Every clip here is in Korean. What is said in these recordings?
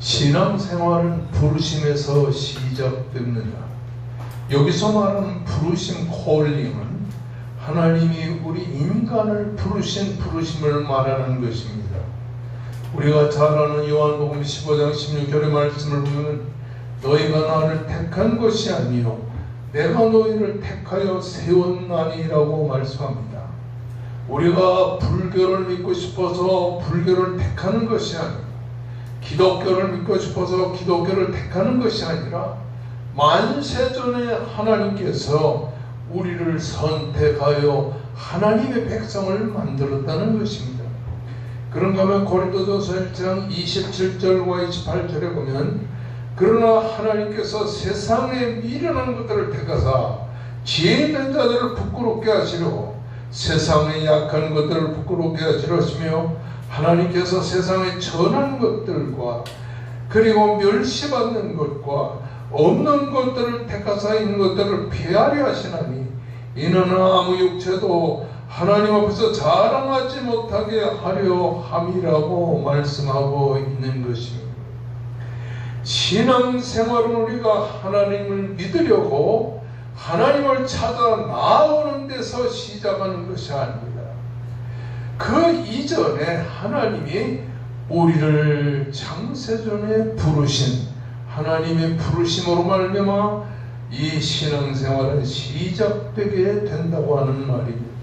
신앙생활은 부르심에서 시작됩니다. 여기서 말하는 부르심, 콜링은 하나님이 우리 인간을 부르신 부르심을 말하는 것입니다. 우리가 잘 아는 요한복음 15장 16절의 말씀을 보면 너희가 나를 택한 것이 아니요 내가 너희를 택하여 세웠나니라고 말씀합니다. 우리가 불교를 믿고 싶어서 불교를 택하는 것이 아니라 기독교를 믿고 싶어서 기독교를 택하는 것이 아니라 만세전에 하나님께서 우리를 선택하여 하나님의 백성을 만들었다는 것입니다. 그런가 하면 고린도전서 1장 27절과 28절에 보면 그러나 하나님께서 세상에 미련한 것들을 택하사 지혜 있는 자들을 부끄럽게 하시려고 세상에 약한 것들을 부끄럽게 하시려 하시며 하나님께서 세상에 전한 것들과 그리고 멸시받는 것과 없는 것들을 택하사 있는 것들을 폐하려 하시나니 이는 아무 육체도 하나님 앞에서 자랑하지 못하게 하려 함이라고 말씀하고 있는 것입니다. 신앙생활은 우리가 하나님을 믿으려고 하나님을 찾아 나오는 데서 시작하는 것이 아닙니다. 그 이전에 하나님이 우리를 창세전에 부르신 하나님의 부르심으로 말미암아 이 신앙생활은 시작되게 된다고 하는 말입니다.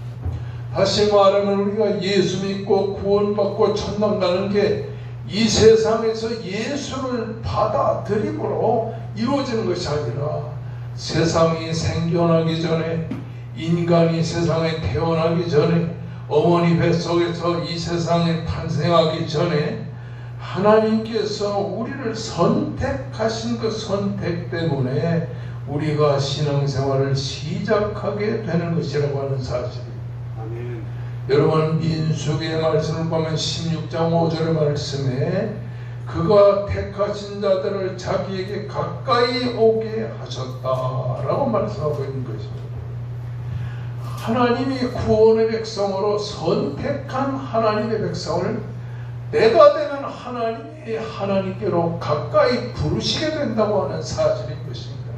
다시 말하면 우리가 예수 믿고 구원받고 천당 가는 게 이 세상에서 예수를 받아들임으로 이루어지는 것이 아니라 세상이 생겨나기 전에 인간이 세상에 태어나기 전에 어머니 뱃속에서 이 세상에 탄생하기 전에 하나님께서 우리를 선택하신 그 선택 때문에 우리가 신앙생활을 시작하게 되는 것이라고 하는 사실입니다. 아멘. 여러분 민수기의 말씀을 보면 16장 5절의 말씀에 그가 택하신 자들을 자기에게 가까이 오게 하셨다라고 말씀하고 있는 것입니다. 하나님이 구원의 백성으로 선택한 하나님의 백성을 내가 되는 하나님이 하나님께로 가까이 부르시게 된다고 하는 사실인 것입니다.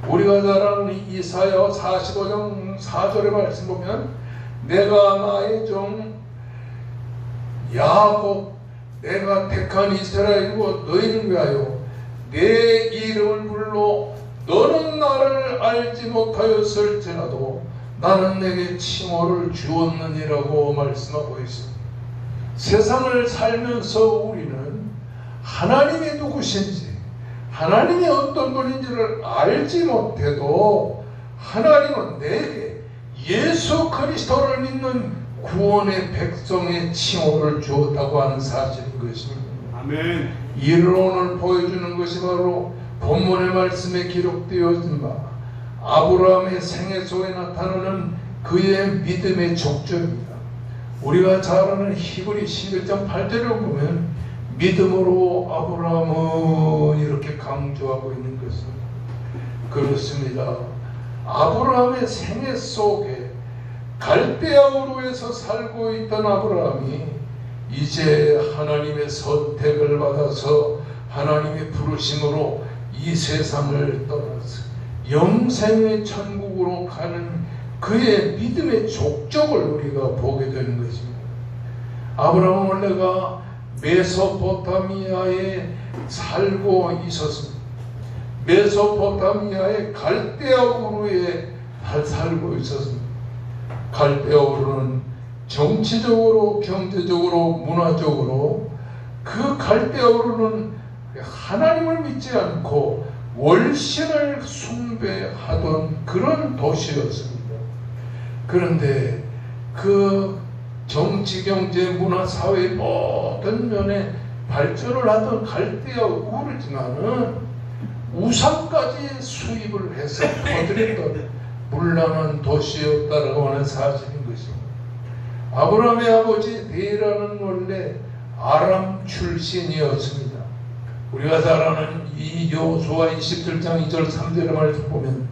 우리가 잘 아는 이사야 45장 4절의 말씀 보면 내가 나의 종 야곱 내가 택한 이스라엘이고 너희를 위하여 내 이름을 불러 너는 나를 알지 못하였을지라도 나는 내게 칭호를 주었느니라고 말씀하고 있습니다. 세상을 살면서 우리는 하나님이 누구신지 하나님이 어떤 분인지를 알지 못해도 하나님은 내게 예수 그리스도를 믿는 구원의 백성의 칭호를 주었다고 하는 사실인 것입니다. 아멘. 이를 오늘 보여주는 것이 바로 본문의 말씀에 기록되어진 바 아브라함의 생애 속에 나타나는 그의 믿음의 족적입니다. 우리가 잘 아는 히브리 11장 8절을 보면 믿음으로 아브라함은 이렇게 강조하고 있는 것입니다. 그렇습니다. 아브라함의 생애 속에 갈대아우르에서 살고 있던 아브라함이 이제 하나님의 선택을 받아서 하나님의 부르심으로 이 세상을 떠나서 영생의 천국으로 가는 그의 믿음의 족적을 우리가 보게 되는 것입니다. 아브라함은 원래가 메소포타미아에 살고 있었습니다. 메소포타미아의 갈대아우르에 살고 있었습니다. 갈대아우르는 정치적으로, 경제적으로, 문화적으로 그 갈대아우르는 하나님을 믿지 않고 월신을 숭배하던 그런 도시였습니다. 그런데 그 정치, 경제, 문화, 사회 모든 면에 발전을 하던 갈대아우르지만은 우상까지 수입을 해서 퍼뜨렸던 문란한 도시였다라고 하는 사실인 것입니다. 아브라함의 아버지 데라는 원래 아람 출신이었습니다. 우리가 잘 아는 이 여호수아 27장 2절 3절의 말씀 보면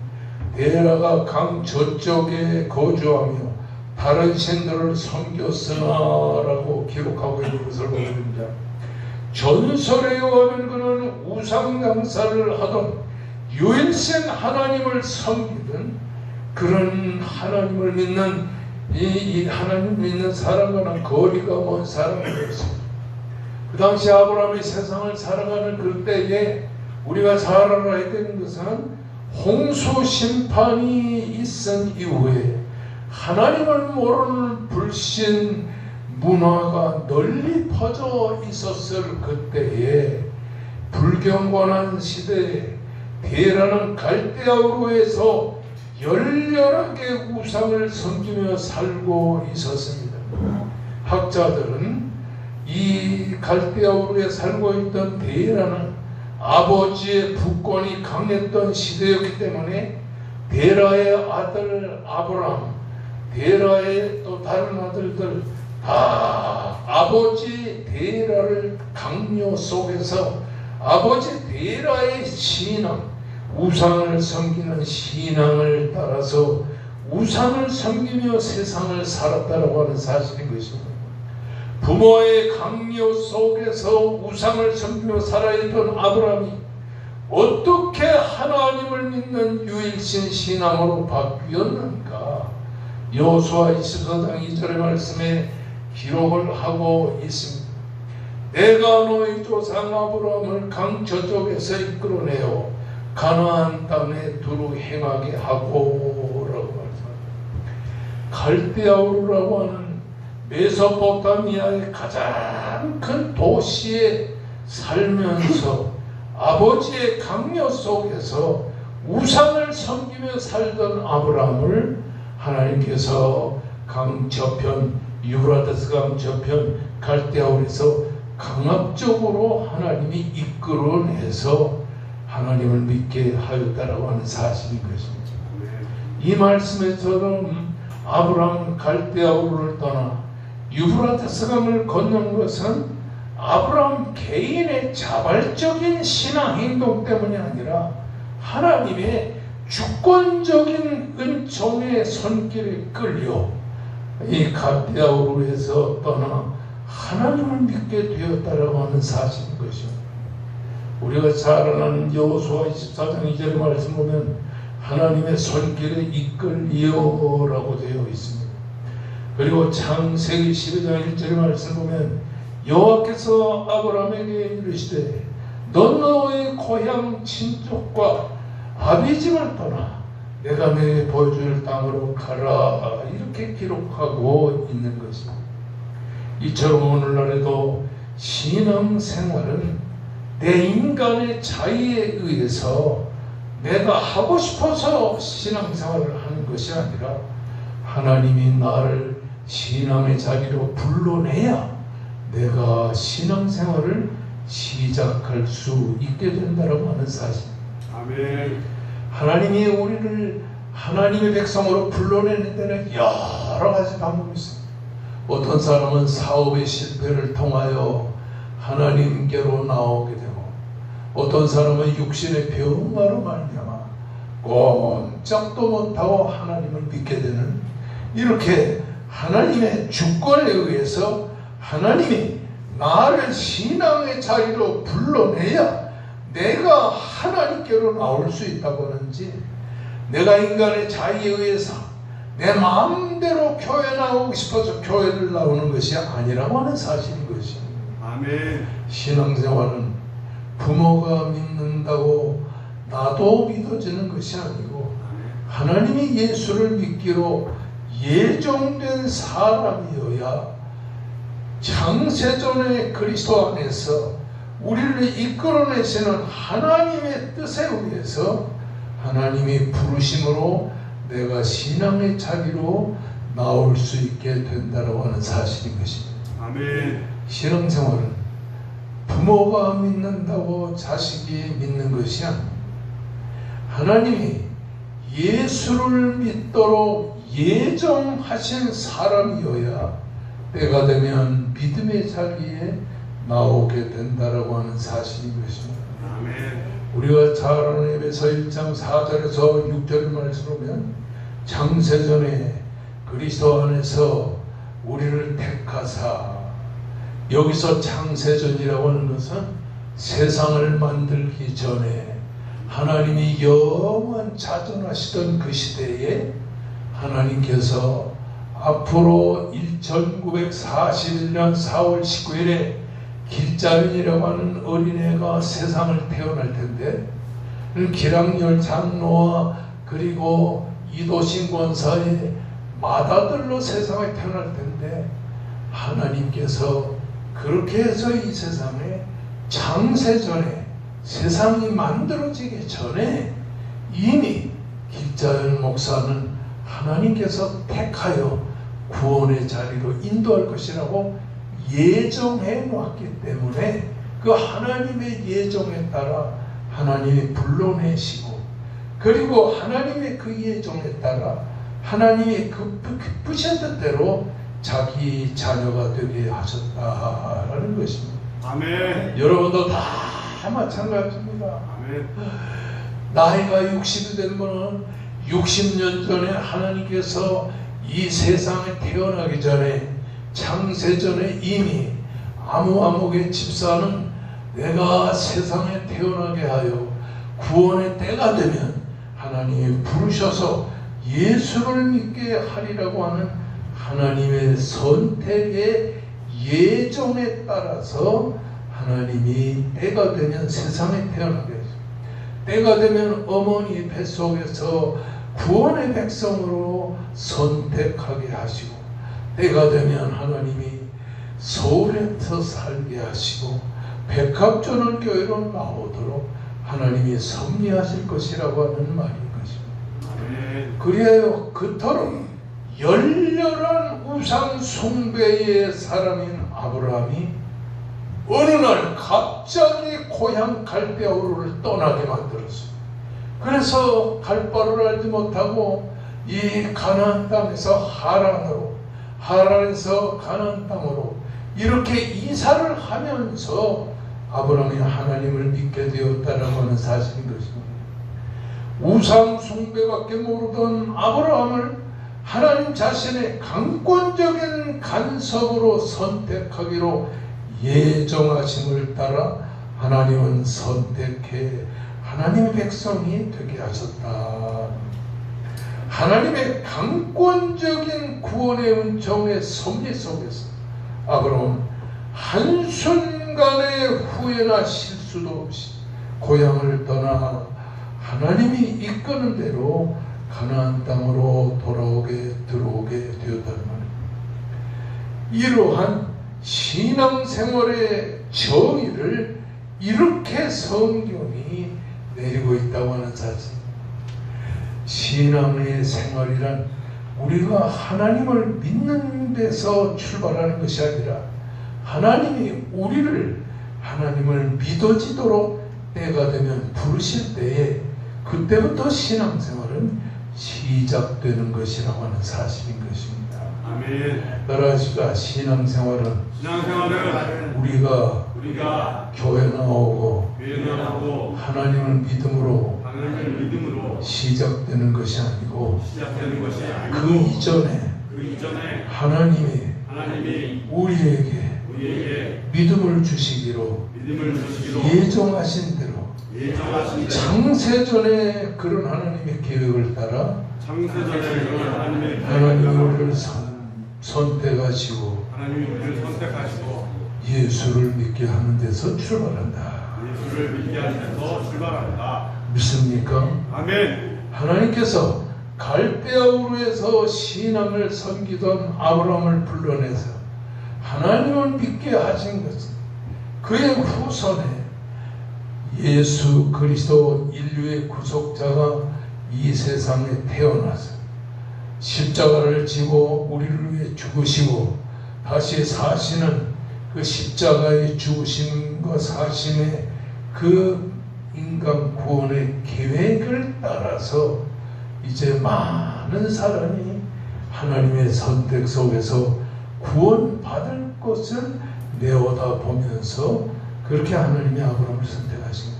데라가 강 저쪽에 거주하며 다른 신들을 섬겼으나 라고 기록하고 있는 것을 보게 됩니다. 전설에 의하면 그는 우상장사를 하던 유일신 하나님을 섬기는 그런 하나님을 믿는 이 하나님 믿는 사람과는 거리가 먼 사람이었습니다. 그 당시 아브라함이 세상을 살아가는 그때에 우리가 잘 알아야 되는 것은 홍수 심판이 있은 이후에 하나님을 모르는 불신 문화가 널리 퍼져 있었을 그때에 불경건한 시대에 데라는 갈대아우르에서 열렬하게 우상을 섬기며 살고 있었습니다. 학자들은 이 갈대아우르에 살고 있던 데라는 아버지의 부권이 강했던 시대였기 때문에 데라의 아들 아브람, 데라의 또 다른 아들들 다 아버지 데라를 강요 속에서 아버지 데라의 신앙, 우상을 섬기는 신앙을 따라서 우상을 섬기며 세상을 살았다라고 하는 사실인 것입니다. 부모의 강요 속에서 우상을 섬기며 살아있던 아브라함이 어떻게 하나님을 믿는 유일신 신앙으로 바뀌었는가? 여호수아 24장 2절의 말씀에 기록을 하고 있습니다. 내가 너희 조상 아브라함을 강 저쪽에서 이끌어내어 가나안 땅에 두루 행하게 하고 라고 말씀합니다. 갈대아우르라고 하는 메소포타미아의 가장 큰 도시에 살면서 아버지의 강요 속에서 우상을 섬기며 살던 아브라함을 하나님께서 강 저편 유브라데스 강 저편 갈대아우르에서 강압적으로 하나님이 이끌어내서 하나님을 믿게 하였다라고 하는 사실인 것입니다. 이 말씀에서는 아브라함은 갈대아우르를 떠나 유브라데스 강을 건넌 것은 아브라함 개인의 자발적인 신앙 행동 때문이 아니라 하나님의 주권적인 은총의 손길에 끌려 이 갈대아우르에서 떠나 하나님을 믿게 되었다라고 하는 사실인 것입니다. 우리가 잘 아는 여호수아 24장 2절의 말씀 보면 하나님의 손길에 이끌리어라고 되어 있습니다. 그리고 창세기 12장 1절의 말씀 보면 여호와께서 아브라함에게 이르시되 넌 너의 고향 친족과 아비집을 떠나 내가 너에게 보여줄 땅으로 가라 이렇게 기록하고 있는 것입니다. 이처럼 오늘날에도 신앙생활은 내 인간의 자의에 의해서 내가 하고 싶어서 신앙생활을 하는 것이 아니라 하나님이 나를 신앙의 자리로 불러내야 내가 신앙생활을 시작할 수 있게 된다고 하는 사실. 아멘. 하나님이 우리를 하나님의 백성으로 불러내는 데는 여러 가지 방법이 있습니다. 어떤 사람은 사업의 실패를 통하여 하나님께로 나오게 되고 어떤 사람은 육신의 병마로 말미암아 꼼짝도 못하고 하나님을 믿게 되는 이렇게 하나님의 주권에 의해서 하나님이 나를 신앙의 자리로 불러내야 내가 하나님께로 나올 수 있다고 하는지 내가 인간의 자의에 의해서 내 마음대로 교회 나오고 싶어서 교회를 나오는 것이 아니라고 하는 사실인 것입니다. 아멘. 신앙생활은 부모가 믿는다고 나도 믿어지는 것이 아니고 하나님이 예수를 믿기로 예정된 사람이어야 창세전에 그리스도 안에서 우리를 이끌어내시는 하나님의 뜻에 의해서 하나님이 부르심으로 내가 신앙의 자리로 나올 수 있게 된다고 하는 사실인 것입니다. 아멘. 신앙생활은 부모가 믿는다고 자식이 믿는 것이 아닙니다. 하나님이 예수를 믿도록 예정하신 사람이어야 때가 되면 믿음의 자리에 나오게 된다라고 하는 사실인 것입니다. 아멘. 우리가 잘 아는 에베소 1장 4절에서 6절을 말씀을 보면 창세전에 그리스도 안에서 우리를 택하사 여기서 창세전이라고 하는 것은 세상을 만들기 전에 하나님이 영원 자존하시던 그 시대에 하나님께서 앞으로 1941년 4월 19일에 길자윤이라고 하는 어린애가 세상을 태어날 텐데, 기랑열 장로와 그리고 이도신 권사의 맏아들로 세상에 태어날 텐데, 하나님께서 그렇게 해서 이 세상에 창세전에 세상이 만들어지기 전에 이미 길자윤 목사는 하나님께서 택하여 구원의 자리로 인도할 것이라고 예정해 놓았기 때문에 그 하나님의 예정에 따라 하나님이 불러내시고, 그리고 하나님의 그 예정에 따라 하나님이 그 기쁘신 대로 자기 자녀가 되게 하셨다라는 것입니다. 아멘. 여러분도 다 마찬가지입니다. 아멘. 나이가 60이 되면 60년 전에 하나님께서 이 세상에 태어나기 전에 창세전에 이미 아무의 집사는 내가 세상에 태어나게 하여 구원의 때가 되면 하나님이 부르셔서 예수를 믿게 하리라고 하는 하나님의 선택의 예정에 따라서 하나님이 때가 되면 세상에 태어나게 하십니다. 때가 되면 어머니 뱃속에서 구원의 백성으로 선택하게 하시고, 때가 되면 하나님이 서울에서 살게 하시고 백합전원교회로 나오도록 하나님이 섭리하실 것이라고 하는 말인 것입니다. 그리하여 그토록 열렬한 우상 숭배의 사람인 아브라함이 어느 날 갑자기 고향 갈대아우르를 떠나게 만들었어요. 그래서 갈 바를 알지 못하고 이 가나안 땅에서 하란에서 가나안 땅으로 이렇게 이사를 하면서 아브라함이 하나님을 믿게 되었다라고 하는 사실인 것입니다. 우상 숭배밖에 모르던 아브라함을 하나님 자신의 강권적인 간섭으로 선택하기로 예정하심을 따라 하나님은 선택해 하나님의 백성이 되게 하셨다. 하나님의 강권적인 구원의 은총의 섭리 속에서 아브라함은 한순간의 후회나 실수도 없이 고향을 떠나 하나님이 이끄는 대로 가나안 땅으로 들어오게 되었다는 말입니다. 이러한 신앙생활의 정의를 이렇게 성경이 내리고 있다고 하는 사실. 신앙의 생활이란 우리가 하나님을 믿는 데서 출발하는 것이 아니라 하나님이 우리를 하나님을 믿어지도록 때가 되면 부르실 때에 그때부터 신앙생활은 시작되는 것이라고 하는 사실인 것입니다. 아멘. 따라하시가 신앙생활은 우리가 교회 나오고 하나님을 믿음으로 시작되는 것이 아니고 그 이전에 하나님이 우리에게 믿음을 주시기로 예정하신 대로 창세전에 그런 하나님의 계획을 따라 하나님이 우리를 선택하시고 예수를 믿게 하는 데서 출발한다. 믿습니까? 아멘. 하나님께서 갈대아우르에서 신앙을 섬기던 아브라함을 불러내서 하나님을 믿게 하신 것은 그의 후손에 예수 그리스도 인류의 구속자가 이 세상에 태어나서 십자가를 지고 우리를 위해 죽으시고 다시 사시는 그 십자가의 죽으심과 사심의 그 인간 구원의 계획을 따라서 이제 많은 사람이 하나님의 선택 속에서 구원받을 것을 내어다보면서 그렇게 하나님이 아브라함을 선택하신 거죠.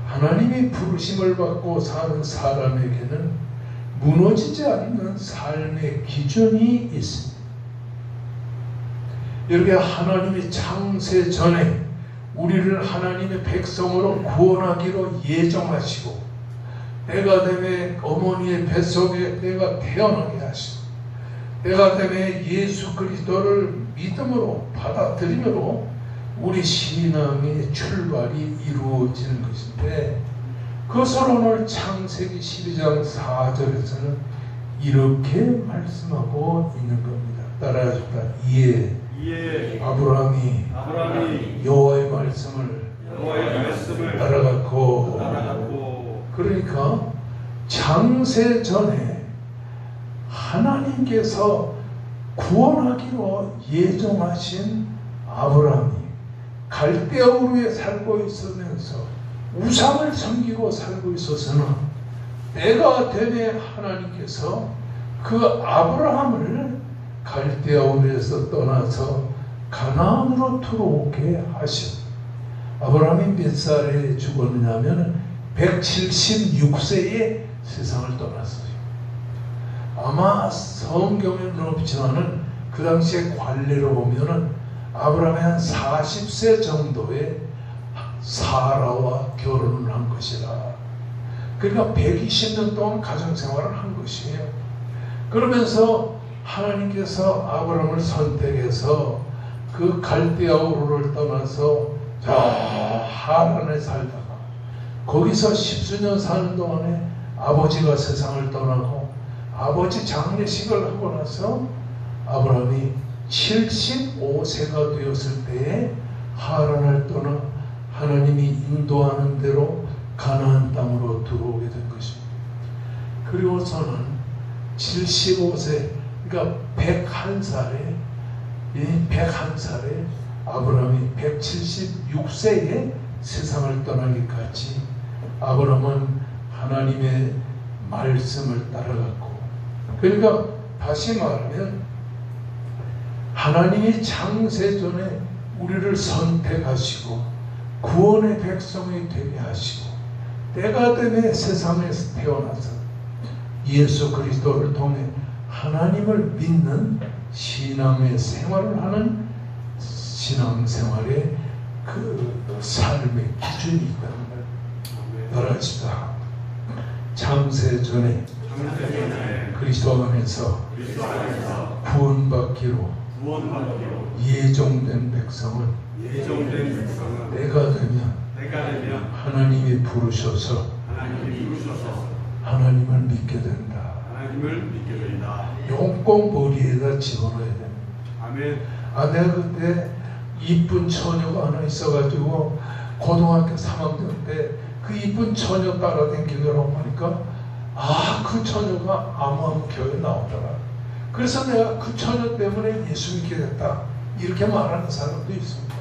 하나님이 부르심을 받고 사는 사람에게는 무너지지 않는 삶의 기준이 있습니다. 이렇게 하나님이 창세 전에 우리를 하나님의 백성으로 구원하기로 예정하시고 때가 되매 어머니의 뱃속에 내가 태어나게 하시고 때가 되매 예수 그리스도를 믿음으로 받아들임으로 우리 신앙의 출발이 이루어지는 것인데, 그것을 오늘 창세기 12장 4절에서는 이렇게 말씀하고 있는 겁니다. 따라하십시다. 이에 아브라함이 여호와의 말씀을 따라갔고. 그러니까 창세 전에 하나님께서 구원하기로 예정하신 아브라함이 갈대아 우르에 살고 있으면서 우상을 섬기고 살고 있어서는 때가 되매 하나님께서 그 아브라함을 갈대아 우르에서 떠나서 가나안으로 들어오게 하셨. 아브라함이 몇 살에 죽었느냐면 176세에 세상을 떠났어요. 아마 성경에는 없지만은 그 당시에 관례로 보면은 아브라함이 한 40세 정도에 사라와 결혼을 한 것이라. 그러니까 120년 동안 가정생활을 한 것이에요. 그러면서 하나님께서 아브라함을 선택해서 그 갈대아 우르를 떠나서 저 하란에 살다가 거기서 10수년 사는 동안에 아버지가 세상을 떠나고 아버지 장례식을 하고 나서 아브라함이 75세가 되었을 때에 하란을 떠나 하나님이 인도하는 대로 가나안 땅으로 들어오게 된 것입니다. 그리고서는 75세, 그러니까 101살에 101살에 아브라함이 176세에 세상을 떠나기까지 아브라함은 하나님의 말씀을 따라갔고, 그러니까 다시 말하면 하나님이 창세전에 우리를 선택하시고 구원의 백성이 되게 하시고 때가 되매 세상에서 태어나서 예수 그리스도를 통해 하나님을 믿는 신앙의 생활을 하는 신앙생활의 그 삶의 기준이 있다는 걸 따라하십시다. 창세전에 그리스도 안에서 구원받기로 예정된 백성은 때가 되면 하나님이 부르셔서 하나님을 믿게 된다. 이건 꼭 머리에다 집어넣어야 됩니다. 내가 그때 이쁜 처녀가 하나 있어가지고 고등학교 3학년 때 그 이쁜 처녀 따라다니더라고 보니까 그 처녀가 아무 교회에 나오더라. 그래서 내가 그 처녀 때문에 예수 믿게 됐다, 이렇게 말하는 사람도 있습니다.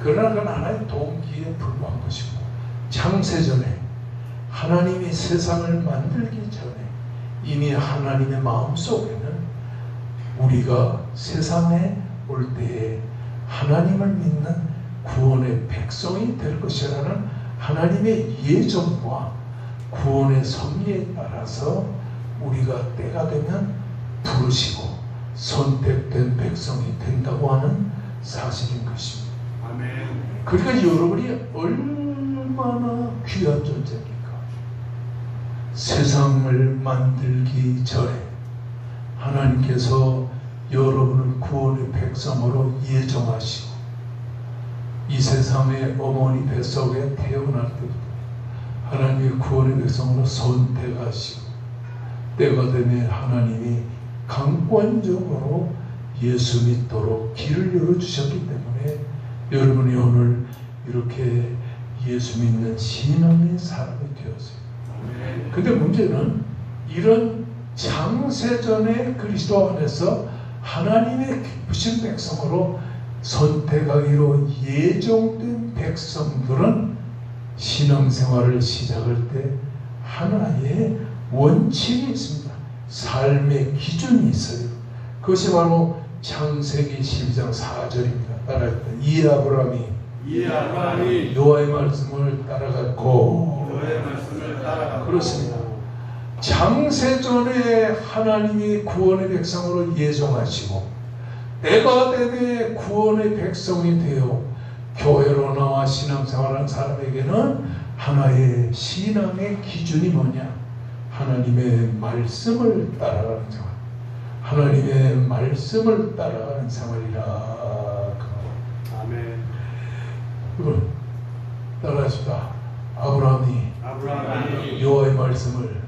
그러나 그건 하나의 동기에 불과한 것이고, 창세전에 하나님이 세상을 만들기 전에 이미 하나님의 마음속에는 우리가 세상에 올 때에 하나님을 믿는 구원의 백성이 될 것이라는 하나님의 예정과 구원의 섭리에 따라서 우리가 때가 되면 부르시고 선택된 백성이 된다고 하는 사실인 것입니다. 그러니까 여러분이 얼마나 귀한 존재입니까? 세상을 만들기 전에 하나님께서 여러분을 구원의 백성으로 예정하시고 이 세상의 어머니 뱃속에 태어날 때부터 하나님의 구원의 백성으로 선택하시고 때가 되면 하나님이 강권적으로 예수 믿도록 길을 열어주셨기 때문에 여러분이 오늘 이렇게 예수 믿는 신앙의 사람이 되었어요. 근데 문제는 이런 창세전에 그리스도 안에서 하나님의 기쁘신 백성으로 선택하기로 예정된 백성들은 신앙생활을 시작할 때 하나의 원칙이 있습니다. 삶의 기준이 있어요. 그것이 바로 창세기 12장 4절입니다. 따라합니다. 이 아브라함이 여호와의 말씀을 따라갔고. 그렇습니다. 창세전에 하나님이 구원의 백성으로 예정하시고 내가 되되 구원의 백성이 되어 교회로 나와 신앙생활하는 사람에게는 하나의 신앙의 기준이 뭐냐? 하나님의 말씀을 따라가는 생활. 하나님의 말씀을 따라가는 생활이라. 아멘. 이걸 따라하시다. 아브라함이 여호와의 말씀을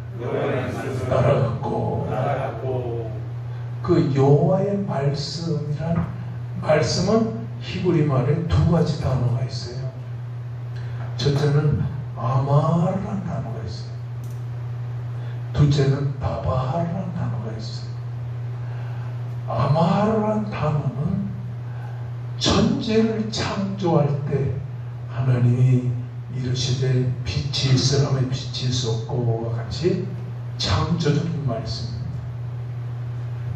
따라갔고, 그 여호와의 말씀이란 말씀은 히브리 말에 두 가지 단어가 있어요. 첫째는 아마르란 단어가 있어요. 둘째는 다바르란 단어가 있어요. 아마르란 단어는 천지를 창조할 때 하나님이 이르시되 빛이 있으라면 빛이 있었고와 같이 창조적인 말씀입니다.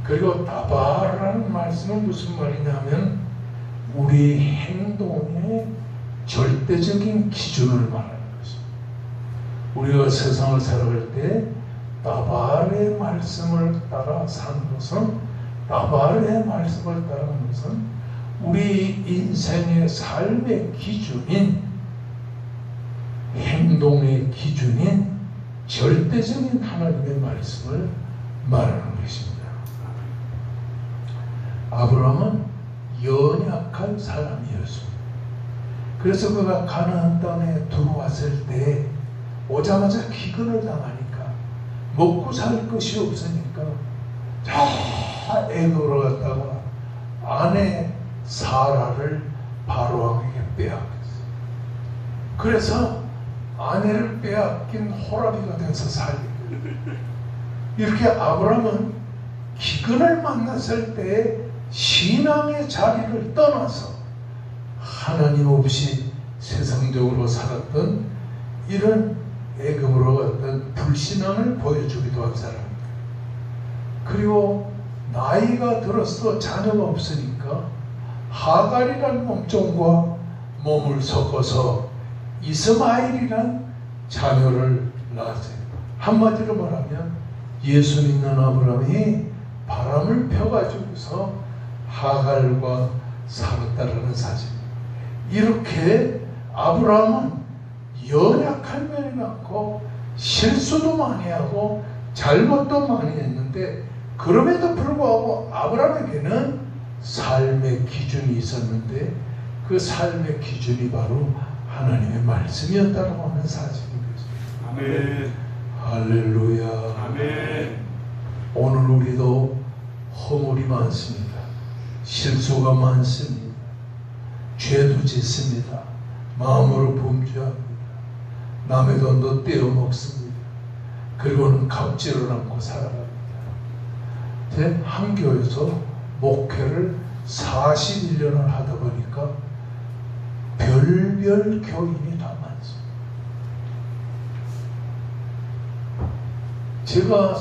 그리고 다바르라는 말씀은 무슨 말이냐면 우리 행동의 절대적인 기준을 말하는 것입니다. 우리가 세상을 살아갈 때 다바르의 말씀을 따라 사는 것은, 다바르의 말씀을 따라가는 것은 우리 인생의 삶의 기준인, 행동의 기준인 절대적인 하나님의 말씀을 말하는 것입니다. 아브라함은 연약한 사람이었습니다. 그래서 그가 가나안 땅에 들어왔을 때 오자마자 기근을 당하니까, 먹고 살 것이 없으니까 다 애굽으로 갔다가 아내 사라를 바로왕에게 빼앗겼어요. 그래서 아내를 빼앗긴 호라비가 돼서 살게 돼요. 이렇게 아브라함은 기근을 만났을 때 신앙의 자리를 떠나서 하나님 없이 세상적으로 살았던 이런 애굽으로 갔던 불신앙을 보여주기도 한 사람입니다. 그리고 나이가 들어서 자녀가 없으니까 하갈이라는 몸종과 몸을 섞어서 이스마엘이란 자녀를 낳았어요. 한마디로 말하면 예수 믿는 아브라함이 바람을 펴가지고서 하갈과 살았다라는 사실입니다. 이렇게 아브라함은 연약한 면이 많고 실수도 많이 하고 잘못도 많이 했는데, 그럼에도 불구하고 아브라함에게는 삶의 기준이 있었는데 그 삶의 기준이 바로 하나님의 말씀이었다고 하는 사실인 것입니다. 아멘. 할렐루야. 아멘. 오늘 우리도 허물이 많습니다. 실수가 많습니다. 죄도 짓습니다. 마음으로 범죄합니다. 남의 돈도 떼어먹습니다. 그리고는 갑질을 않고 살아갑니다. 제 한교에서 목회를 41년을 하다 보니까 별별 교인이 다 많습니다. 제가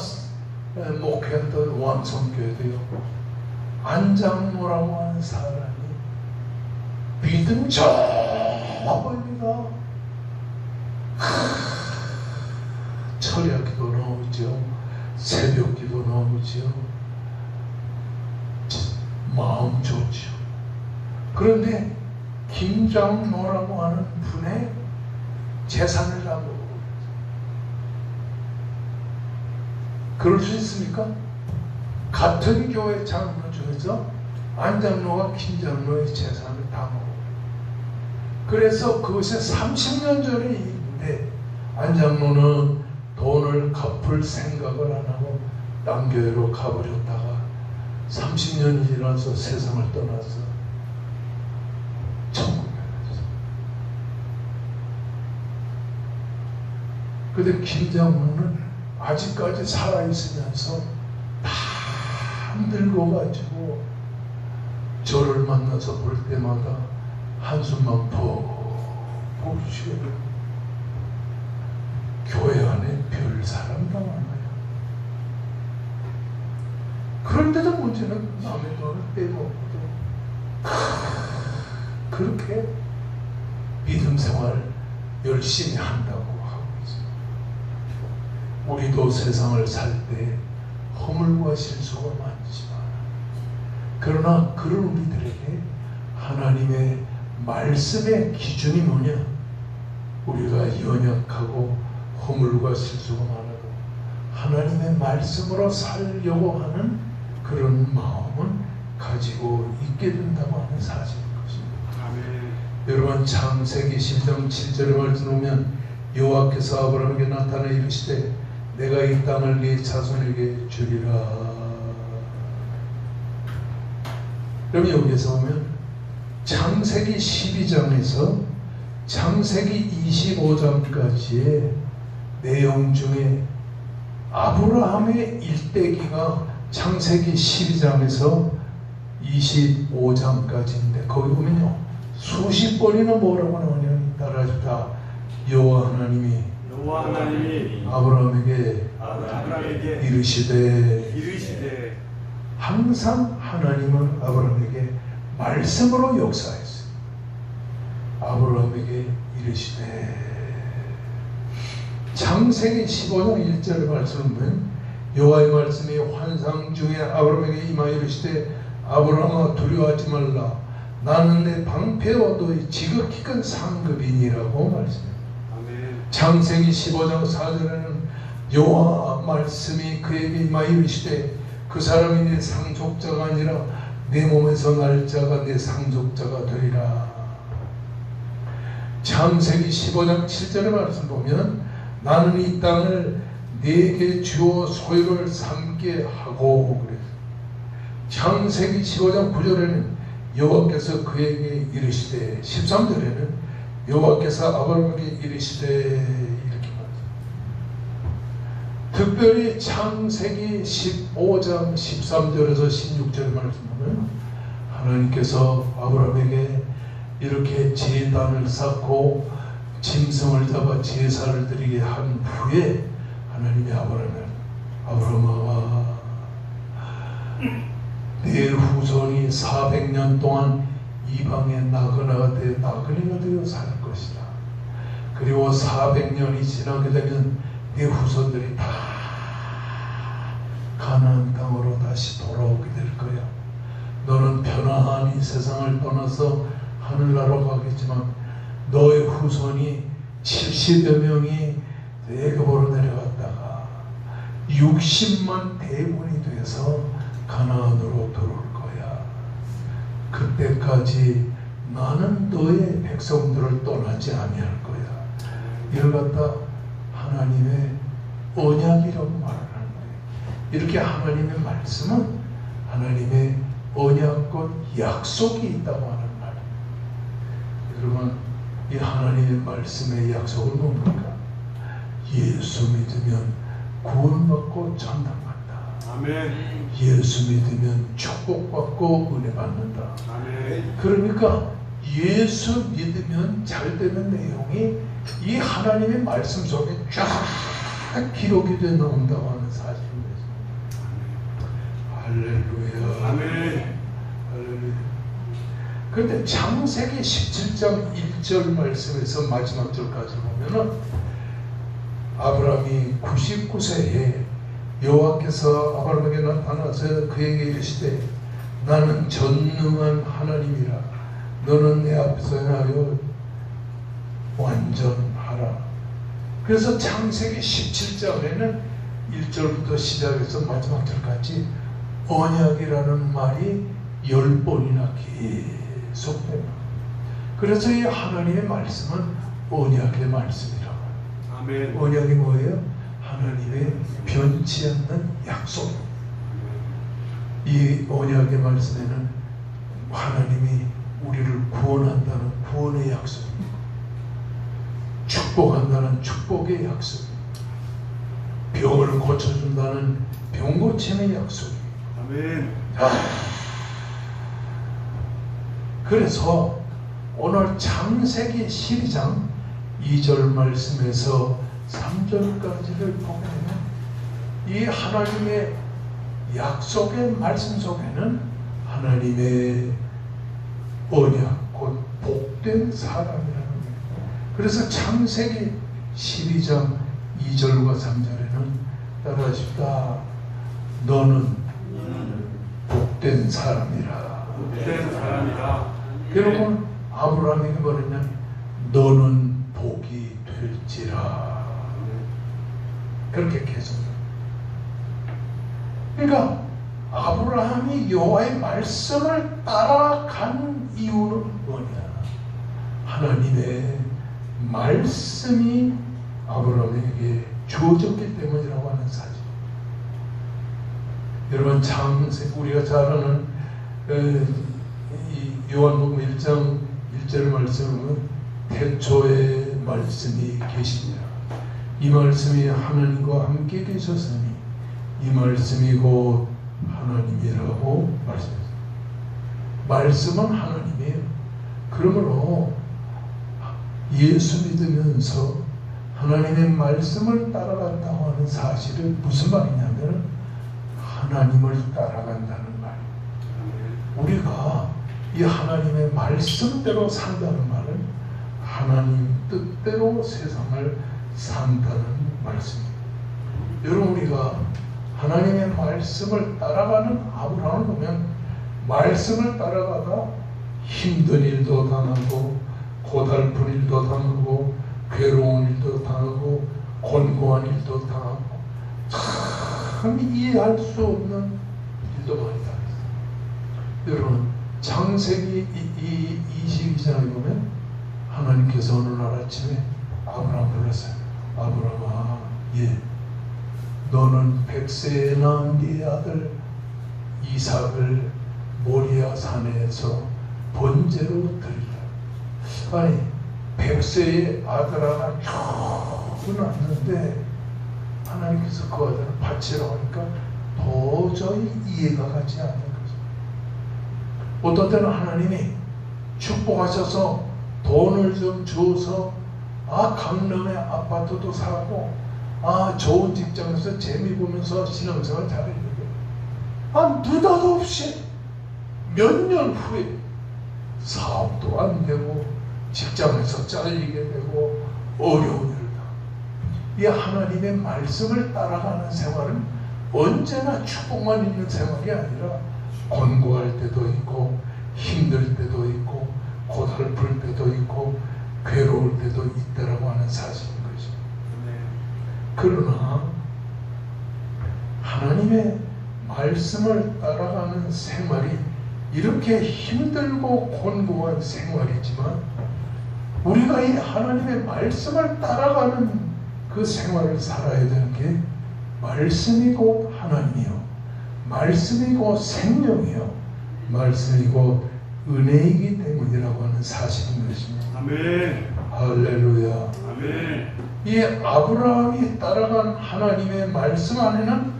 목회했던 왕성교회도요, 안장로라고 하는 사람이 믿음 저버입니다. 철야기도 나오죠. 새벽기도 나오죠. 마음 좋죠. 그런데 김장로라고 하는 분의 재산을 다 먹어요. 그럴 수 있습니까? 같은 교회 장로 중에서 안장로와 김장로의 재산을 다 먹어요. 그래서 그것에 30년 전에 있는데 안장로는 돈을 갚을 생각을 안 하고 딴 교회로 가버렸다가 30년이 지나서 세상을 떠나서 천국에 갔어요. 근데 김장로는 아직까지 살아있으면서 다 늙어가지고 저를 만나서 볼 때마다 한숨만 푹 쉬게 되고, 교회 안에 별 사람도 많아요. 그런데도 문제는 남의 돈을 빼먹고도 그렇게 믿음 생활 열심히 한다고 하고 있어요. 우리도 세상을 살 때 허물과 실수가 많지만 그러나 그런 우리들에게 하나님의 말씀의 기준이 뭐냐? 우리가 연약하고 허물과 실수가 많아도 하나님의 말씀으로 살려고 하는 그런 마음은 가지고 있게 된다고 하는 사실인 것입니다. 아멘. 여러분, 창세기 12장 7절에 말씀 보면 여호와께서 아브라함에게 나타나 이르시되 내가 이 땅을 네 자손에게 주리라. 그럼 여기에서 보면 창세기 12장에서 창세기 25장까지의 내용 중에 아브라함의 일대기가 창세기 12장에서 25장까지인데 거기 보면요 수십 번이나 뭐라고 나오냐면 따라하십니다. 여호와 하나님이 아브라함에게 이르시되 항상 하나님은 아브라함에게 말씀으로 역사했어요. 아브라함에게 이르시되 창세기 15장 1절의 말씀을 보면 여호와의 말씀이 환상 중에 아브라함에게 임하여 이르시되 아브라함아 두려워하지 말라 나는 내 방패와 너의 지극히 큰 상급이니라고 말씀합니다. 창세기 15장 4절에는 여호와 말씀이 그에게 임하여 이르시되 그 사람이 내 상속자가 아니라 내 몸에서 날 자가 내 상속자가 되리라. 창세기 15장 7절의 말씀 보면 나는 이 땅을 네게 주어 소유를 삼게 하고 그래서 창세기 15장 9절에는 여호와께서 그에게 이르시되 13절에는 여호와께서 아브라함에게 이르시되 이렇게 말합니다. 특별히 창세기 15장 13절에서 16절의 말씀 보면 하나님께서 아브라함에게 이렇게 제단을 쌓고 짐승을 잡아 제사를 드리게 한 후에 하나님이 아브라함아 내 후손이 400년 동안 이방의 나그네가 되어 살 것이다. 그리고 400년이 지나게 되면 내 후손들이 다 가나안 땅으로 다시 돌아오게 될 거야. 너는 편안히 세상을 떠나서 하늘나라로 가겠지만 너의 후손이 70여 명이 애굽으로 내려갔다가 60만 대군이 돼서 가나안으로 들어올 거야. 그때까지 나는 너의 백성들을 떠나지 아니할 거야. 이를 갖다 하나님의 언약이라고 말을 하는 거예요. 이렇게 하나님의 말씀은 하나님의 언약과 약속이 있다고 하는 말입니다. 여러분, 이 하나님의 말씀의 약속은 뭡니까? 예수 믿으면 구원받고 천당 간다. 아멘. 예수 믿으면 축복받고 은혜 받는다. 아멘. 그러니까 예수 믿으면 잘 되는 내용이 이 하나님의 말씀 속에 쫙 기록이 되어 나온다고 하는 사실입니다. 할렐루야. 아멘. 할렐루야. 그런데 창세기 17장 1절 말씀에서 마지막 절까지 보면은 아브라함이 99세에 여호와께서 아브라함에게 나타나서 그에게 이르시되 나는 전능한 하나님이라 너는 내 앞에서 행하여 완전하라. 그래서 창세기 17장에는 1절부터 시작해서 마지막 절까지 언약이라는 말이 10번이나 계속 됩니다. 그래서 이 하나님의 말씀은 언약의 말씀이라고. 아멘. 언약이 뭐예요? 하나님의 변치 않는 약속. 이 언약의 말씀에는 하나님이 우리를 구원한다는 구원의 약속입니다. 축복한다는 축복의 약속입니다. 병을 고쳐준다는 병 고침의 약속입니다. 아멘. 그래서 오늘 창세기 12장 2절 말씀에서 3절까지를 보면 이 하나님의 약속의 말씀 속에는 하나님의 언약, 곧 복된 사람이라는 거예요. 그래서 창세기 12장 2절과 3절에는 따라하십시다. 너는 복 복된 사람이라. 복된 사람이다. 그리고 아브라함에게 뭐랬냐면 너는 복이 될지라. 그렇게 계속. 그러니까 아브라함이 여호와의 말씀을 따라간 이유는 뭐냐? 하나님의 말씀이 아브라함에게 주어졌기 때문이라고 하는 사실. 여러분 창세기 우리가 잘 아는 이 요한복음 1장 1절 말씀은 태초에 말씀이 계시니라. 이 말씀이 하나님과 함께 계셨으니 이 말씀이 곧 하나님이라고 말씀했습니다. 말씀은 하나님이에요. 그러므로 예수 믿으면서 하나님의 말씀을 따라간다고 하는 사실은 무슨 말이냐면 하나님을 따라간다는 말이에요. 우리가 이 하나님의 말씀대로 산다는 말은 하나님 뜻대로 세상을 산다는 말씀입니다. 여러분 우리가 하나님의 말씀을 따라가는 아브라함을 보면 말씀을 따라가다 힘든 일도 당하고 고달픈 일도 당하고 괴로운 일도 당하고 곤고한 일도 당하고 참 이해할 수 없는 일도 많이 당했어요. 여러분 창세기 22장에 보면 하나님께서 어느 날 아침에 아브라함 불렀어요. 아브라함아, 예, 너는 100세에 낳은 네 아들 이삭을 모리아 산에서 번제로 드리라. 아니 100세의 아들 하나 겨우 낳았는데 하나님께서 그 아들을 바치라고 하니까 도저히 이해가 가지 않는 거죠. 어떤 때는 하나님이 축복하셔서 돈을 좀 줘서 강남에 아파트도 사고 좋은 직장에서 재미 보면서 신앙생활 잘했는데 느닷없이 몇 년 후에 사업도 안 되고 직장에서 잘리게 되고 어려운 일을 당하고. 이 하나님의 말씀을 따라가는 생활은 언제나 축복만 있는 생활이 아니라 곤고할 때도 있고 힘들 때도 있고 고달플 때도 있고 괴로울 때도 있다라고 하는 사실인 거죠. 그러나 하나님의 말씀을 따라가는 생활이 이렇게 힘들고 곤고한 생활이지만 우리가 이 하나님의 말씀을 따라가는 그 생활을 살아야 되는 게 말씀이고 하나님이요, 말씀이고 생명이요, 말씀이고 은혜이기 때문이라고 하는 사실인 것입니다. 아멘. 할렐루야. 아멘. 이 아브라함이 따라간 하나님의 말씀 안에는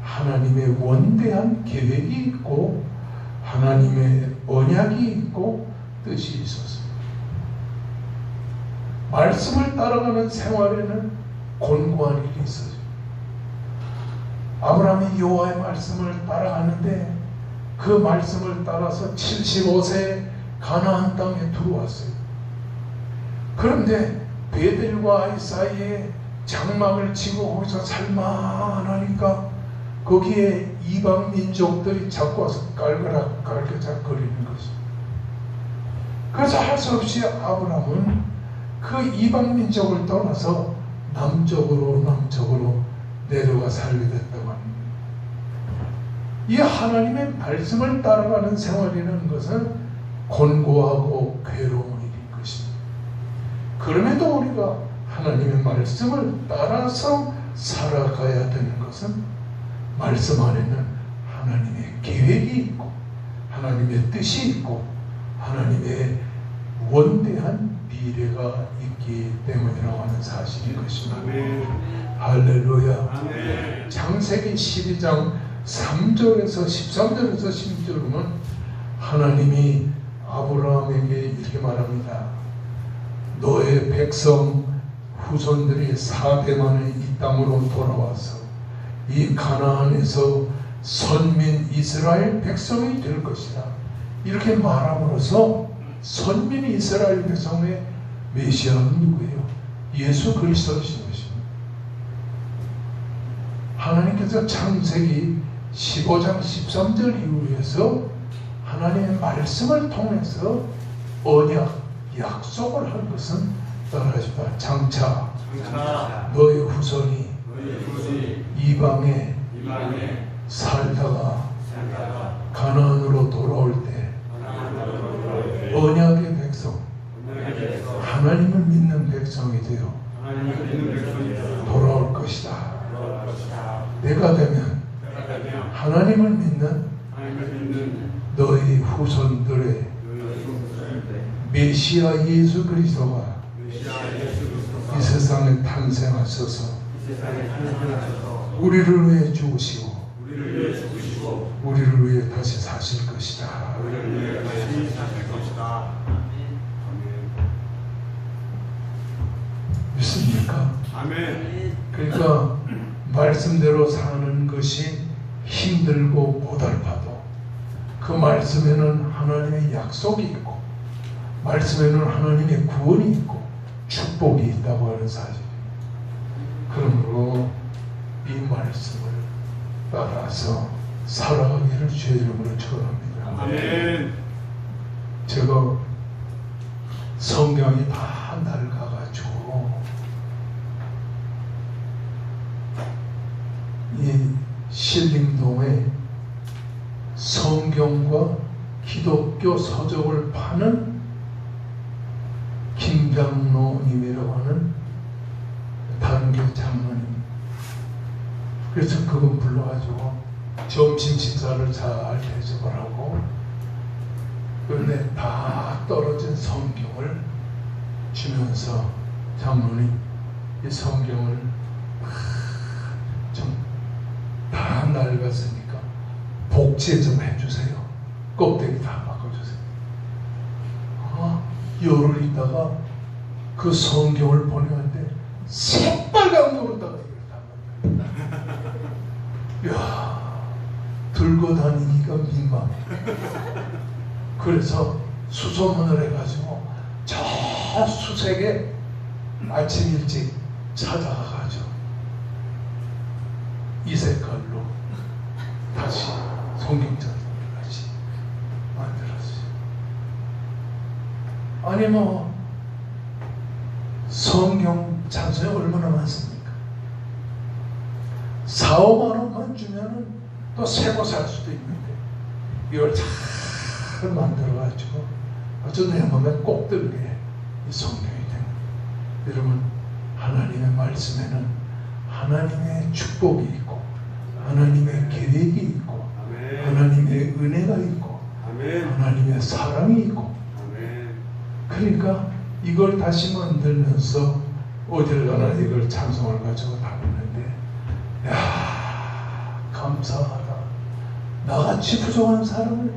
하나님의 원대한 계획이 있고 하나님의 언약이 있고 뜻이 있었습니다. 말씀을 따라가는 생활에는 곤고한 일이 있어요. 아브라함이 여호와의 말씀을 따라가는데 그 말씀을 따라서 75세에 가나안 땅에 들어왔어요. 그런데 베델과 아이 사이에 장막을 치고 거기서 살만하니까 거기에 이방 민족들이 자꾸 와서 깔그락 거리는 것이죠. 그래서 할 수 없이 아브라함은 그 이방 민족을 떠나서 남쪽으로 내려가 살게 됐다고 합니다. 이 하나님의 말씀을 따라가는 생활이라는 것은 곤고하고 괴로운 일인 것입니다. 그럼에도 우리가 하나님의 말씀을 따라서 살아가야 되는 것은 말씀 안에는 하나님의 계획이 있고 하나님의 뜻이 있고 하나님의 원대한 미래가 있기 때문이라고 하는 사실인 것입니다. 아멘. 할렐루야. 아멘. 창세기 12장 3절에서 13절에서 16절 보면 하나님이 아브라함에게 이렇게 말합니다. 너의 백성 후손들이 400만의 이 땅으로 돌아와서 이 가나안에서 선민 이스라엘 백성이 될 것이다. 이렇게 말함으로써 선민 이스라엘 백성의 메시아는 누구예요? 예수 그리스도이신 것입니다. 하나님께서 창세기 15장 13절 이후에서 하나님의 말씀을 통해서 언약, 약속을 한 것은 따라하시다. 장차 너의 후손이 이방에 살다가 가나안으로 돌아올 때 언약의 백성, 하나님을 믿는 백성이 되어 돌아올 것이다. 내가 되면 하나님을 믿는 너희 후손들의 메시아 예수 그리스도가 이 세상에 탄생하셔서 우리를 위해 죽으시고 우리를 위해 다시 사실 것이다. 믿습니까? 아멘. 그러니까 말씀대로 사는 것이 힘들고 고달파도 그 말씀에는 하나님의 약속이 있고 말씀에는 하나님의 구원이 있고 축복이 있다고 하는 사실입니다. 그러므로 이 말씀을 따라서 살아가기를 주의 이름으로 축원합니다. 아멘. 제가 성경이 다 낡아가지고 이 신림동에 성경과 기독교 서적을 파는 김장로님이라고 하는 단교 장로님. 그래서 그분 불러가지고 점심 식사를 잘 대접을 하고 그런데 다 떨어진 성경을 주면서 장로님 이 성경을 좀 다 낡았으니까 복제 좀 해주세요. 껍데기 다 바꿔주세요. 열흘 있다가 그 성경을 보내는데 새빨간 노릇다가 이걸 다 이야, 들고 다니기가 민망해. 그래서 수소문을 해가지고 저 수색에 아침 일찍 찾아가가지고 이 색깔로 다시 성경전을 다시 만들었어요. 아니 뭐 성경 찬송이 얼마나 많습니까? 4, 5만 원만 주면은 또 새 거 살 수도 있는데 이걸 잘 만들어가지고 아주 내 몸에 꼭 들게 이 성경이 됩니다. 여러분 하나님의 말씀에는 하나님의 축복이 있고 하나님의 계획이 있고 아멘. 하나님의 은혜가 있고 아멘. 하나님의 사랑이 있고 아멘. 그러니까 이걸 다시 만들면서 어딜 가나 이걸 찬송을 가지고 다니는데 야 감사하다. 나같이 부족한 사람을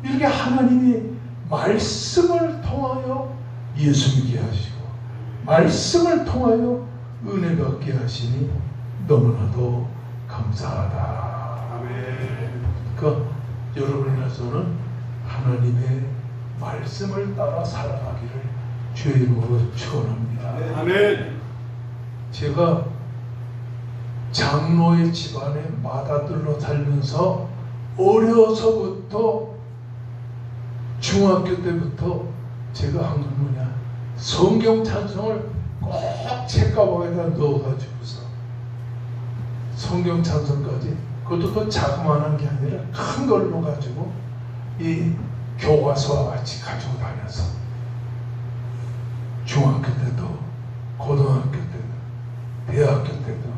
이렇게 하나님이 말씀을 통하여 예수 믿게 하시고 말씀을 통하여 은혜 받게 하시니 너무나도 감사하다. 아멘. 그러니까 여러분에서는 하나님의 말씀을 따라 살아가기를 주의 이름으로 축원합니다. 아멘. 제가 장로의 집안에 맏아들로 살면서 어려서부터 중학교 때부터 제가 한 건 뭐냐 성경 찬송을 꼭 책가방에다 넣어가지고서 성경 찬송까지 그것도 그 자그마한 게 아니라 큰 걸로 가지고 이 교과서와 같이 가지고 다녀서 중학교 때도 고등학교 때도 대학교 때도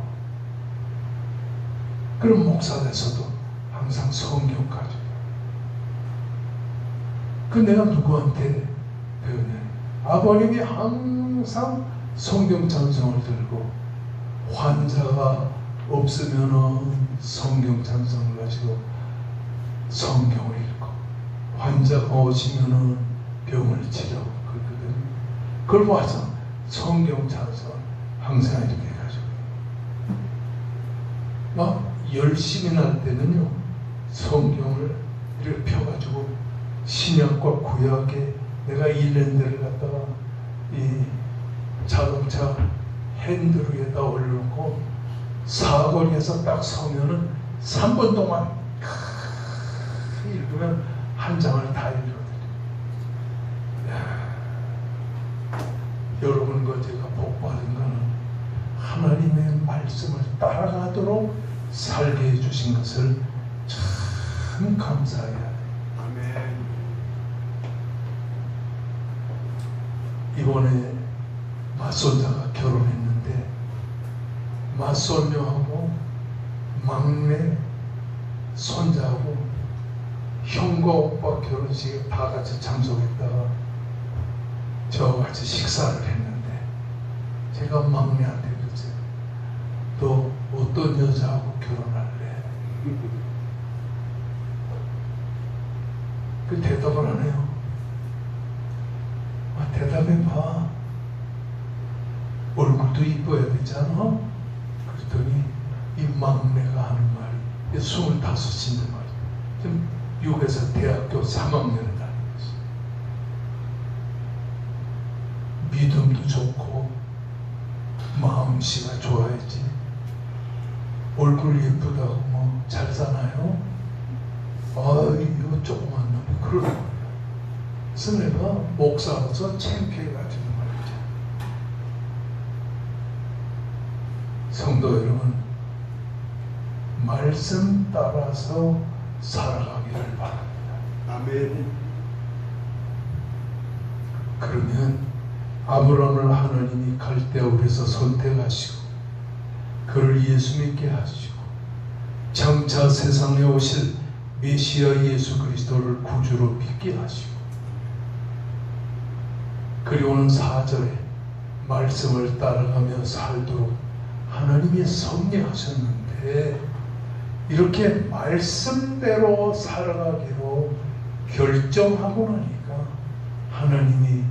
그런 목사 돼서도 항상 성경 가지고 그 내가 누구한테 배웠냐 아버님이 항상 성경 찬송을 들고 환자가 없으면은 성경 찬송을 가지고 성경을 읽고 환자가 오시면은 병을 치료하고 그러거든요. 그걸 봐서 성경 찬송 항상 이렇게 가지고 막 열심히 날 때는요 성경을 이렇게 펴가지고 신약과 구약에 내가 일랜드를 갖다가 이 자동차 핸들 위에다 올려놓고 사거리에서 딱 서면은 3분 동안 읽으면 한 장을 다 읽어드려요. 여러분과 제가 복받은 것은 하나님의 말씀을 따라가도록 살게 해주신 것을 참 감사해야 돼요. 아멘. 이번에 맞손자가 결혼했는데 맞손녀하고 막내 손자하고 형과 오빠 결혼식에 다 같이 참석했다가 저와 같이 식사를 했는데 제가 막내한테 그랬어요. 너 어떤 여자하고 결혼할래? 그 대답을 하네요. 대답해봐. 얼굴도 이뻐야 되잖아. 그랬더니 이 막내가 하는 말이 25인데 말이야. 지금 미국에서 대학교 3학년을 다니고 있어. 믿음도 좋고 마음씨가 좋아야지. 얼굴 예쁘다고 뭐 잘 사나요? 이거 조그만 놈이 그러는 거야. 그래서 내가 목사로서 창피해가지고 말이죠. 성도 여러분, 말씀 따라서 살아가기를 바랍니다. 아멘. 그러면 아브라함을 하나님이 갈대아울에서 선택하시고 그를 예수 믿게 하시고 장차 세상에 오실 메시아 예수 그리스도를 구주로 믿게 하시고 그리고는 4절에 말씀을 따라가며 살도록 하나님이 섭리하셨는데 이렇게 말씀대로 살아가기로 결정하고 나니까 하나님이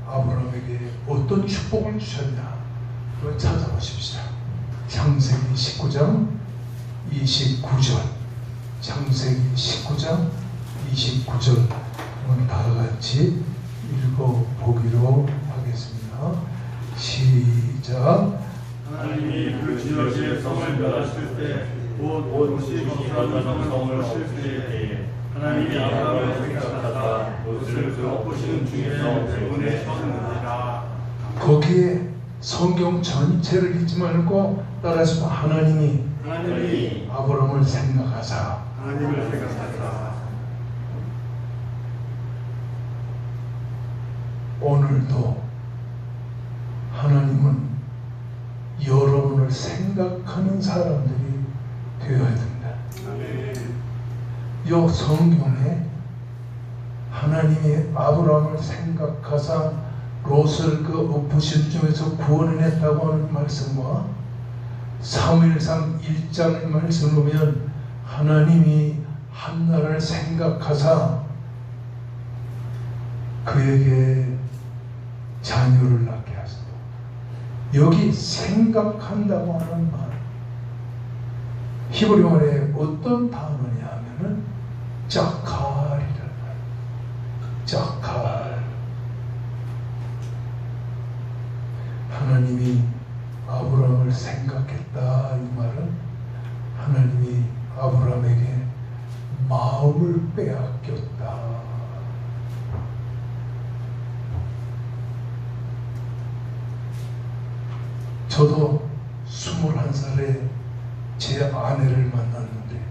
아브라함에게 어떤 축복을 주셨냐 그걸 찾아보십시오. 창세기 19장 29절 창세기 19장 29절 오늘 다 같이 읽어보기로 하겠습니다. 시작. 하나님이 그 지역의 성을 멸하실 때곧 옷이 벗어나는 성을 없으실 때에 하나님이 아브라함을 생각하사 옷을 그 엎으시는 중에서 보내셨느니라. 거기에 성경 전체를 읽지 말고 따라서 하나님이 아브라함을 생각하사 하나님을 생각하사 오늘도 하나님은 여러분을 생각하는 사람들이 되어야 된다. 이 성경에 하나님이 아브라함을 생각하사 롯을 그 엎으신 중에서 구원해냈다고 하는 말씀과 사무엘상 1장 말씀을 보면 하나님이 한나를 생각하사 그에게 자녀를 낳게 하신다. 여기 생각한다고 하는 말 히브리어에 어떤 단어냐 하면은 자칼이라는 말. 자칼. 하나님이 아브라함을 생각했다 이 말은 하나님이 아브라함에게 마음을 빼앗겼다. 저도 21살에 제 아내를 만났는데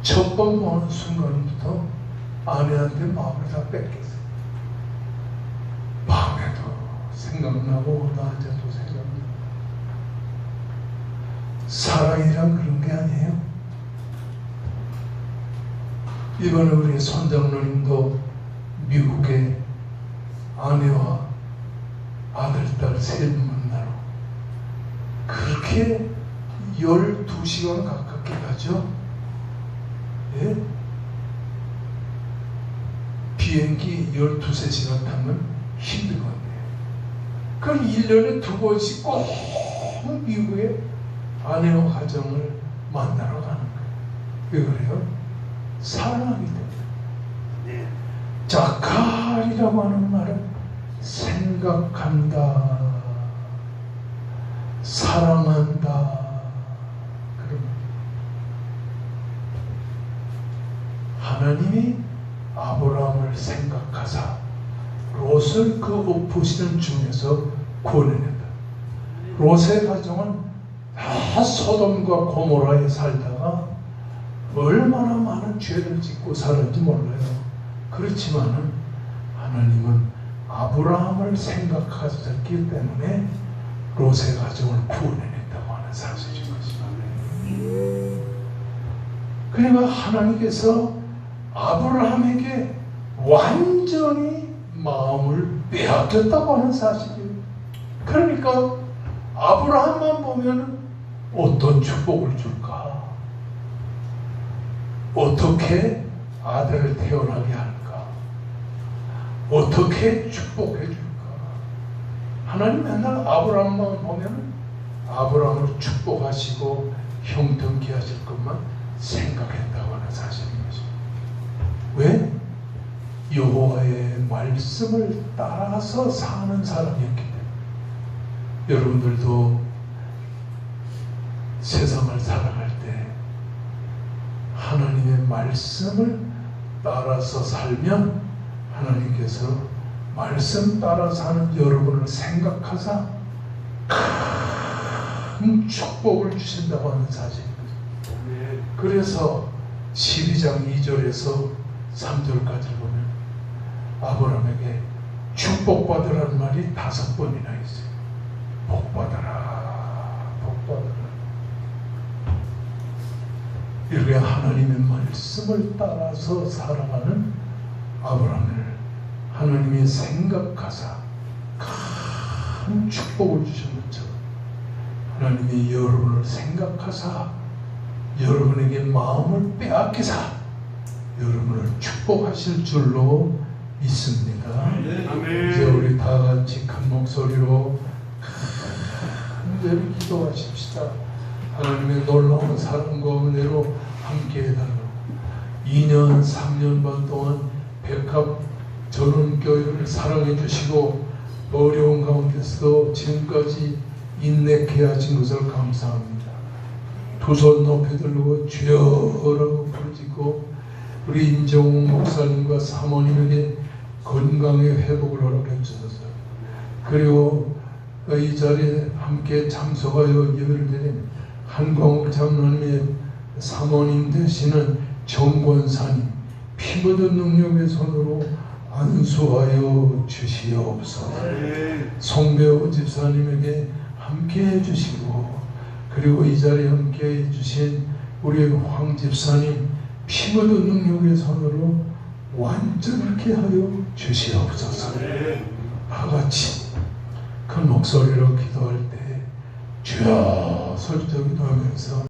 첫 번 보는 순간부터 아내한테 마음을 다 뺏겼어요. 밤에도 생각나고 낮에도 생각나고. 사랑이란 그런 게 아니에요. 이번에 우리 손장로님도 미국에 아내와 아들, 딸 셋 만나러 그렇게 12시간 가깝게 가죠. 예? 비행기 12~13시간 타면 힘들거든요. 그럼 1년에 2번씩 꼭 미국에 아내와 가정을 만나러 가는 거예요. 왜 그래요? 사랑하기 때문에. 자칼이라고 하는 말은 생각한다, 사랑한다. 그런 하나님이 아브라함을 생각하사 롯을 그 엎으시는 중에서 구원해낸다. 롯의 가정은 다 소돔과 고모라에 살다가 얼마나 많은 죄를 짓고 살았는지 몰라요. 그렇지만은 하나님은 아브라함을 생각하셨기 때문에 롯의 가정을 구원해냈다고 하는 사실인 것입니다. 그러니까 하나님께서 아브라함에게 완전히 마음을 빼앗겼다고 하는 사실이에요. 그러니까 아브라함만 보면 어떤 축복을 줄까? 어떻게 아들을 태어나게 할까? 어떻게 축복해 줄까? 하나님 맨날 아브라함만 보면 아브라함을 축복하시고 형통케 하실 것만 생각했다고 하는 사실인 것입니다. 왜? 여호와의 말씀을 따라서 사는 사람이었기 때문에. 여러분들도 세상을 살아갈 때 하나님의 말씀을 따라서 살면 하나님께서 말씀 따라 사는 여러분을 생각하사 큰 축복을 주신다고 하는 사실입니다. 그래서 12장 2절에서 3절까지 보면 아브라함에게 축복받으라는 말이 5번이나 있어요. 복받아라, 복받아라. 이렇게 하나님의 말씀을 따라서 살아가는 아브라함을 하나님이 생각하사 큰 축복을 주신 것처럼 하나님이 여러분을 생각하사 여러분에게 마음을 빼앗기사 여러분을 축복하실 줄로 믿습니다. 아멘. 이제 우리 다 같이 큰 목소리로 간절히 기도하십시다. 하나님의 놀라운 사랑과 은혜로 함께 해달라고. 2년 3년 반 동안 백합 전원교회를 사랑해 주시고 어려운 가운데서도 지금까지 인내케 하신 것을 감사합니다. 두 손 높이 들고 주여라고 부르짖고 우리 임정웅 목사님과 사모님에게 건강의 회복을 허락해 주셔서 그리고 이 자리에 함께 참석하여 예배를 드린 한광욱 장로님의 사모님 되시는 정권사님 피 묻은 능력의 손으로 안수하여 주시옵소서. 송배우 집사님에게 함께해 주시고 그리고 이 자리에 함께해 주신 우리 황 집사님 피 묻은 능력의 손으로 완전하게 하여 주시옵소서. 다같이 큰 목소리로 기도할 때 주여 설정기도 하면서